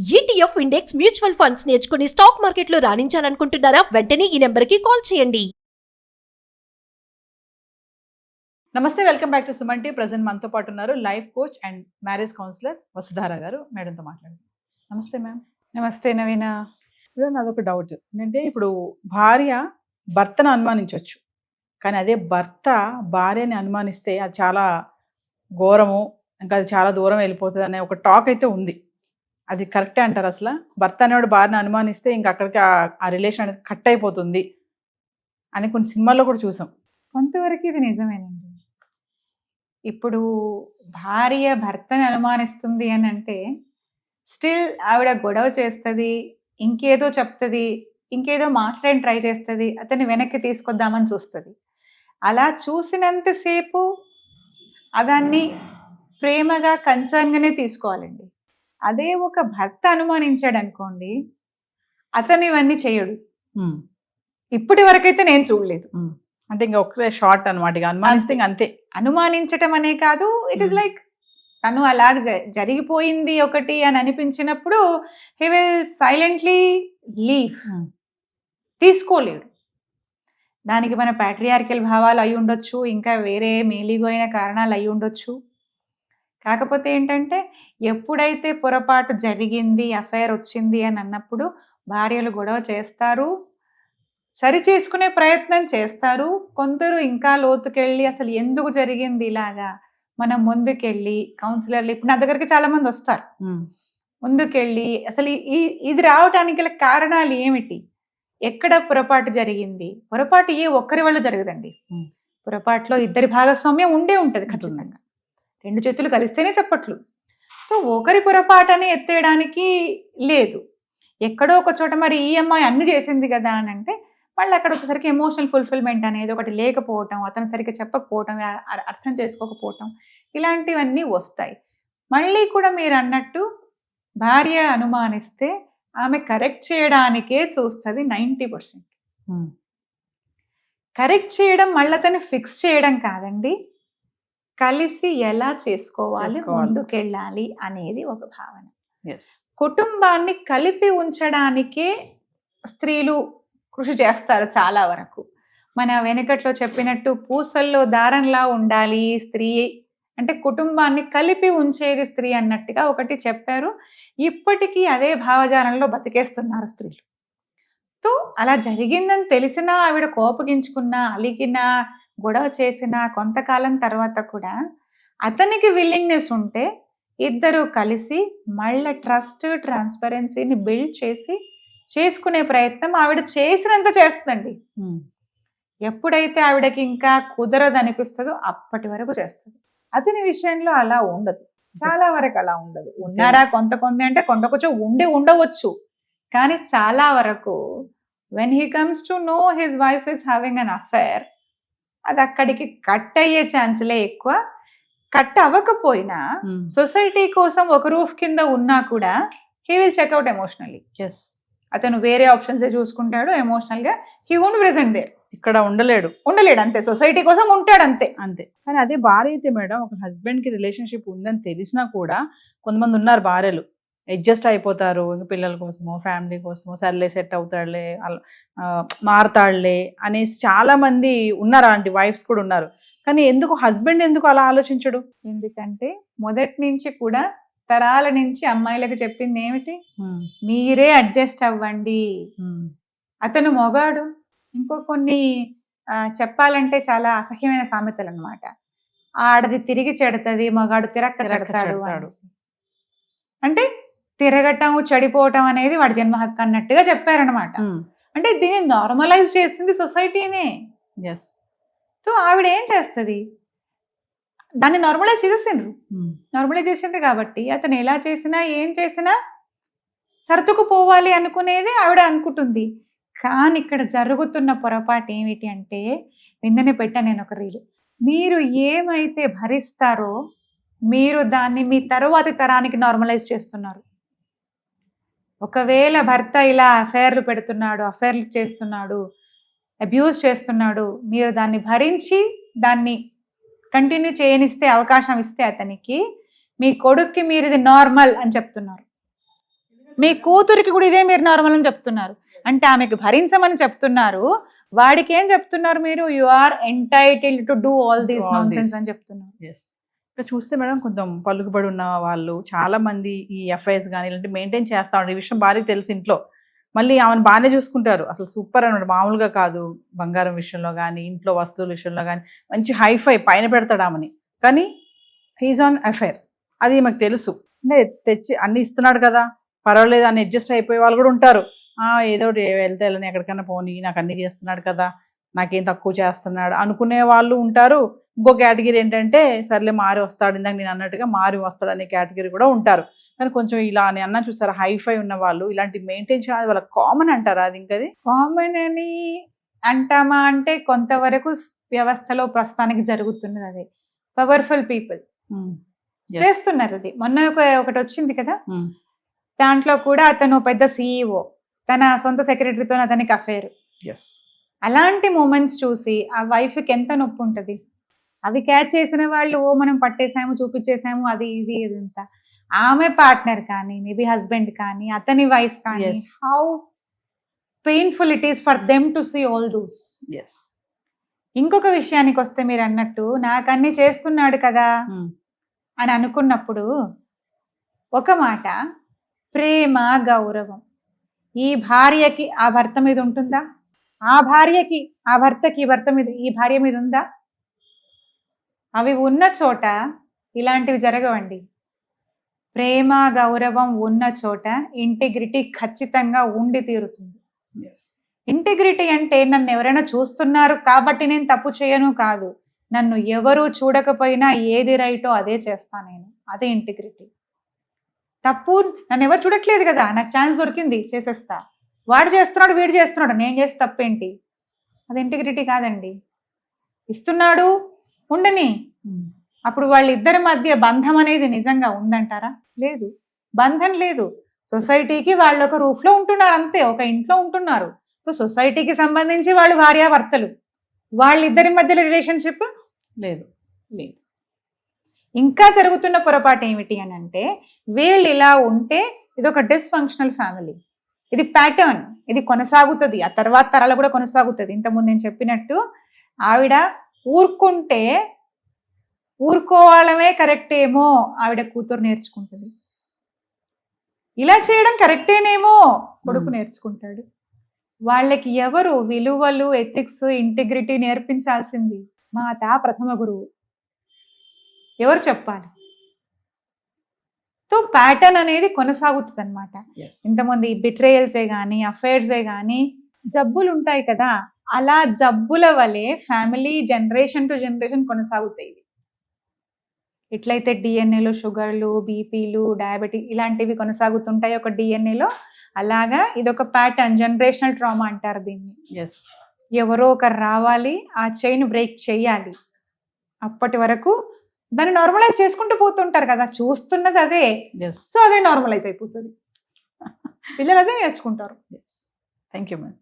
ETF index mutual funds నేర్చుకుని stock మార్కెట్లో రాణించాలనుకుంటున్నారా? వెంటనే ఈ నెంబర్కి కాల్ చేయండి. నమస్తే, welcome back to Suman T. Present మనతో పాటు ఉన్నారు life coach and marriage counsellor Vasudhara garu. మేడంతో మాట్లాడండి. నమస్తే మ్యామ్. నమస్తే నవీన. నాదొక డౌట్ ఏంటంటే, ఇప్పుడు భార్య భర్తను అనుమానించవచ్చు, కానీ అదే భర్త భార్యని అనుమానిస్తే అది చాలా ఘోరము, ఇంకా అది చాలా దూరం వెళ్ళిపోతుంది అనే ఒక టాక్ అయితే ఉంది. అది కరెక్టే అంటారు? అసలు భర్త అనేవాడు భార్యను అనుమానిస్తే ఇంకా అక్కడికి ఆ రిలేషన్ అనేది కట్ అయిపోతుంది అని కొన్ని సినిమాల్లో కూడా చూసాం. కొంతవరకు ఇది నిజమేనండి. ఇప్పుడు భార్య భర్తని అనుమానిస్తుంది అని అంటే స్టిల్ ఆవిడ గొడవ చేస్తుంది, ఇంకేదో చెప్తుంది, ఇంకేదో మాట్లాడి ట్రై చేస్తుంది, అతన్ని వెనక్కి తీసుకొద్దామని చూస్తుంది. అలా చూసినంతసేపు అదాన్ని ప్రేమగా కన్సర్న్గానే తీసుకోవాలండి. అదే ఒక భర్త అనుమానించాడు అనుకోండి, అతను ఇవన్నీ చేయడు. ఇప్పటి వరకైతే నేను చూడలేదు. అంటే ఇంకా ఒకే షార్ట్ అనమాట, ఇక అనుమానిస్తే అంతే. అనుమానించటం అనే కాదు, ఇట్ ఈస్ లైక్ తను అలాగ జరిగిపోయింది ఒకటి అని అనిపించినప్పుడు హీ విల్ సైలెంట్లీ లీవ్. తీసుకోలేడు. దానికి మన ప్యాట్రియార్కల్ భావాలు అయి ఉండొచ్చు, ఇంకా వేరే మేలిగోయిన కారణాలు అయి ఉండొచ్చు. కాకపోతే ఏంటంటే, ఎప్పుడైతే పొరపాటు జరిగింది, అఫైర్ వచ్చింది అని అన్నప్పుడు భార్యలు గొడవ చేస్తారు, సరి చేసుకునే ప్రయత్నం చేస్తారు. కొందరు ఇంకా లోతుకెళ్ళి అసలు ఎందుకు జరిగింది ఇలాగా, మనం ముందుకెళ్ళి కౌన్సిలర్లు, ఇప్పుడు నా దగ్గరికి చాలా మంది వస్తారు, ముందుకెళ్ళి అసలు ఇది రావటానికి గల కారణాలు ఏమిటి, ఎక్కడ పొరపాటు జరిగింది. పొరపాటు ఏ ఒక్కరి వల్ల జరగదండి. పొరపాటులో ఇద్దరి భాగస్వామ్యం ఉండే ఉంటది ఖచ్చితంగా. రెండు చేతులు కలిస్తేనే చెప్పట్లు. సో ఒకరి పొరపాటని ఎత్తేయడానికి లేదు. ఎక్కడో ఒక చోట మరి ఈ అమ్మాయి అన్ని చేసింది కదా అని అంటే మళ్ళీ అక్కడ ఒకసారికి ఎమోషనల్ ఫుల్ఫిల్మెంట్ అనేది ఒకటి లేకపోవటం, అతను సరిగ్గా చెప్పకపోవటం, అర్థం చేసుకోకపోవటం, ఇలాంటివన్నీ వస్తాయి. మళ్ళీ కూడా మీరు అన్నట్టు భార్య అనుమానిస్తే ఆమె కరెక్ట్ చేయడానికే చూస్తుంది 90%. కరెక్ట్ చేయడం మళ్ళీ అతన్ని ఫిక్స్ చేయడం కాదండి, కలిసి ఎలా చేసుకోవాలి, ముందుకెళ్ళాలి అనేది ఒక భావన. కుటుంబాన్ని కలిపి ఉంచడానికే స్త్రీలు కృషి చేస్తారు చాలా వరకు. మన వెనుకట్లో చెప్పినట్టు పూసల్లో దారంలా ఉండాలి స్త్రీ అంటే, కుటుంబాన్ని కలిపి ఉంచేది స్త్రీ అన్నట్టుగా ఒకటి చెప్పారు. ఇప్పటికీ అదే భావజాలంలో బతికేస్తున్నారు స్త్రీలు. తో అలా జరిగిందని తెలిసినా ఆవిడ కోపగించుకున్నా, అలిగినా, గొడవ చేసిన కొంతకాలం తర్వాత కూడా అతనికి విల్లింగ్నెస్ ఉంటే ఇద్దరు కలిసి మళ్ళీ ట్రస్ట్, ట్రాన్స్పరెన్సీని బిల్డ్ చేసి చేసుకునే ప్రయత్నం ఆవిడ చేసినంత చేస్తుందండి. ఎప్పుడైతే ఆవిడకి ఇంకా కుదరదు అనిపిస్తుందో అప్పటి వరకు చేస్తుంది. అతని విషయంలో అలా ఉండదు, చాలా వరకు అలా ఉండదు. ఉన్నారా కొంత అంటే కొంచెం ఉండవచ్చు, కానీ చాలా వరకు when he comes to know his wife is having an affair, అది అక్కడికి కట్ అయ్యే ఛాన్స్లే ఎక్కువ. కట్ అవ్వకపోయినా సొసైటీ కోసం ఒక రూఫ్ కింద ఉన్నా కూడా హీ విల్ చెక్అవుట్ ఎమోషనల్లీ. అతను వేరే ఆప్షన్స్ చూసుకుంటాడు. ఎమోషనల్ గా హీ వోంట్ ప్రెజెంట్ దేర్. ఇక్కడ ఉండలేడు అంతే, సొసైటీ కోసం ఉంటాడు అంతే. కానీ అదే భార్య అయితే మేడం, ఒక హస్బెండ్ కి రిలేషన్షిప్ ఉందని తెలిసినా కూడా కొంతమంది ఉన్నారు భార్యలు అడ్జస్ట్ అయిపోతారు, ఇంకా పిల్లల కోసమో ఫ్యామిలీ కోసమో, సర్లే సెట్ అవుతాడులే, మారతాడులే అనేసి చాలా మంది ఉన్నారు. అలాంటి వైఫ్స్ కూడా ఉన్నారు. కానీ ఎందుకు హస్బెండ్ ఎందుకు అలా ఆలోచించడు? ఎందుకంటే మొదటి నుంచి కూడా తరాల నుంచి అమ్మాయిలకు చెప్పింది ఏమిటి, మీరే అడ్జస్ట్ అవ్వండి. అతను మొగాడు. ఇంకో కొన్ని చెప్పాలంటే చాలా అసహ్యమైన సామెతలు అన్నమాట. ఆడది తిరిగి చెడుతుంది, మగాడు తిరక్క చెడతాడు. అంటే తిరగటం, చెడిపోవటం అనేది వాడి జన్మ హక్కు అన్నట్టుగా చెప్పారనమాట. అంటే దీన్ని నార్మలైజ్ చేసింది సొసైటీనే. సో ఆవిడ ఏం చేస్తుంది, దాన్ని నార్మలైజ్ చేసిండ్రు కాబట్టి అతను ఎలా చేసినా ఏం చేసినా సర్దుకుపోవాలి అనుకునేది ఆవిడ అనుకుంటుంది. కానీ ఇక్కడ జరుగుతున్న పొరపాటు ఏమిటి అంటే, నిన్ననే పెట్టా నేను ఒక రీల్, మీరు ఏమైతే భరిస్తారో మీరు దాన్ని మీ తరువాతి తరానికి నార్మలైజ్ చేస్తున్నారు. ఒకవేళ భర్త ఇలా అఫైర్లు పెడుతున్నాడు, అఫైర్లు చేస్తున్నాడు, అబ్యూస్ చేస్తున్నాడు, మీరు దాన్ని భరించి దాన్ని కంటిన్యూ చేయనిస్తే, అవకాశం ఇస్తే అతనికి, మీ కొడుక్కి మీరు ఇది నార్మల్ అని చెప్తున్నారు. మీ కూతురికి కూడా ఇదే మీరు నార్మల్ అని చెప్తున్నారు. అంటే ఆమెకు భరించమని చెప్తున్నారు, వాడికి ఏం చెప్తున్నారు మీరు? You are entitled to do all these nonsense అని చెప్తున్నారు. ఇక్కడ చూస్తే మేడం కొంచెం పలుకుబడి ఉన్న వాళ్ళు చాలా మంది ఈ ఎఫ్ఐఎస్ కానీ ఇలాంటి మెయింటైన్ చేస్తా ఉంటారు. ఈ విషయం భార్యకి తెలిసి ఇంట్లో మళ్ళీ ఆమెను బాగానే చూసుకుంటారు, అసలు సూపర్ అన్నాడు, మామూలుగా కాదు, బంగారం విషయంలో కానీ ఇంట్లో వస్తువుల విషయంలో కానీ మంచి హైఫై పైన పెడతాడు ఆమెని, కానీ హీజ్ ఆన్ అఫైర్. అది మాకు తెలుసు, అంటే తెచ్చి అన్ని ఇస్తున్నాడు కదా పర్వాలేదు అని అడ్జస్ట్ అయిపోయే వాళ్ళు కూడా ఉంటారు. ఏదో ఒకటి వెళ్తే వెళ్ళని ఎక్కడికైనా పోనీ, నాకు అన్ని చేస్తున్నాడు కదా, నాకేం తక్కువ చేస్తున్నాడు అనుకునే వాళ్ళు ఉంటారు. ఇంకో కేటగిరీ ఏంటంటే సర్లే మారి వస్తాడు, ఇందాక నేను అన్నట్టుగా మారి వస్తాడు అనే కేటగిరీ కూడా ఉంటారు. కానీ కొంచెం ఇలా అని అన్నా చూసారా, హైఫై ఉన్న వాళ్ళు ఇలాంటి మెయింటైన్ చేయాలి, వాళ్ళకి కామన్ అంటారా? అది ఇంకది కామన్ అని అంటామా అంటే కొంతవరకు వ్యవస్థలో ప్రస్తుతానికి జరుగుతున్నది అదే. పవర్ఫుల్ పీపుల్ చేస్తున్నారు అది. మొన్న ఒకటి వచ్చింది కదా, దాంట్లో కూడా అతను పెద్ద CEO, తన సొంత సెక్రటరీతో అతనికి అఫేర్. అలాంటి మూమెంట్స్ చూసి ఆ వైఫ్కి ఎంత నొప్పి ఉంటుంది. అవి క్యాచ్ చేసిన వాళ్ళు మనం పట్టేసాము, చూపించేసాము, అది ఇది ఇదంతా. ఆమె పార్ట్నర్ కానీ, మేబీ హస్బెండ్ కానీ, అతని వైఫ్ కానీ, how painful it is for them to see all those. ఇంకొక విషయానికి వస్తే మీరు అన్నట్టు నాకు అన్ని చేస్తున్నాడు కదా అని అనుకున్నప్పుడు ఒక మాట, ప్రేమ గౌరవం ఈ భార్యకి ఆ భర్త మీద ఉంటుందా? ఆ భార్యకి ఆ భర్తకి ఈ భర్త మీద, ఈ భార్య మీద ఉందా? అవి ఉన్న చోట ఇలాంటివి జరగవండి. ప్రేమ గౌరవం ఉన్న చోట ఇంటిగ్రిటీ ఖచ్చితంగా ఉండి తీరుతుంది. ఇంటిగ్రిటీ అంటే నన్ను ఎవరైనా చూస్తున్నారు కాబట్టి నేను తప్పు చేయను కాదు, నన్ను ఎవరు చూడకపోయినా ఏది రైటో అదే చేస్తా నేను, అదే ఇంటిగ్రిటీ. తప్పు నన్ను ఎవరు చూడట్లేదు కదా, నాకు ఛాన్స్ దొరికింది చేసేస్తా, వాడు చేస్తున్నాడు వీడు చేస్తున్నాడు నేను చేసి తప్పేంటి, అది ఇంటిగ్రిటీ కాదండి. ఇస్తున్నాడు ఉండని. అప్పుడు వాళ్ళిద్దరి మధ్య బంధం అనేది నిజంగా ఉందంటారా? లేదు, బంధం లేదు. సొసైటీకి వాళ్ళు ఒక రూఫ్ లో ఉంటున్నారు అంతే, ఒక ఇంట్లో ఉంటున్నారు. సో సొసైటీకి సంబంధించి వాళ్ళు భార్యాభర్తలు, వాళ్ళిద్దరి మధ్యలో రిలేషన్షిప్ లేదు. ఇంకా జరుగుతున్న పొరపాటు ఏమిటి అని అంటే, వీళ్ళు ఇలా ఉంటే ఇది ఒక డిస్ఫంక్షనల్ ఫ్యామిలీ, ఇది ప్యాటర్న్, ఇది కొనసాగుతుంది, ఆ తర్వాత తరాలు కూడా కొనసాగుతుంది. ఇంతకుముందు నేను చెప్పినట్టు ఆవిడ ఊరుకుంటే ఊరుకోవడమే కరెక్ట్ ఏమో, ఆవిడ కూతురు నేర్చుకుంటుంది. ఇలా చేయడం కరెక్టేనేమో కొడుకు నేర్చుకుంటాడు. వాళ్ళకి ఎవరు విలువలు, ఎథిక్స్, ఇంటిగ్రిటీ నేర్పించాల్సింది? మాత ప్రథమ గురువు. ఎవరు చెప్పాలి? సో ప్యాటర్న్ అనేది కొనసాగుతుంది అనమాట. ఇంతమంది బిట్రేయల్సే కానీ, అఫైర్సే కానీ, జబ్బులు ఉంటాయి కదా, అలా జబ్బుల వలె ఫ్యామిలీ జనరేషన్ టు జనరేషన్ కొనసాగుతాయి. ఎట్లయితే డిఎన్ఏలో షుగర్లు, బీపీలు, డయాబెటిక్ ఇలాంటివి కొనసాగుతుంటాయి ఒక డిఎన్ఏలో, అలాగా ఇదొక ప్యాటర్న్, జనరేషనల్ ట్రామా అంటారు దీన్ని. ఎవరో ఒకరు రావాలి, ఆ చైన్ బ్రేక్ చేయాలి. అప్పటి వరకు దాన్ని నార్మలైజ్ చేసుకుంటూ పోతుంటారు కదా, చూస్తున్నది అదే. సో అదే నార్మలైజ్ అయిపోతుంది, పిల్లలు అదే నేర్చుకుంటారు. Thank you ma'am.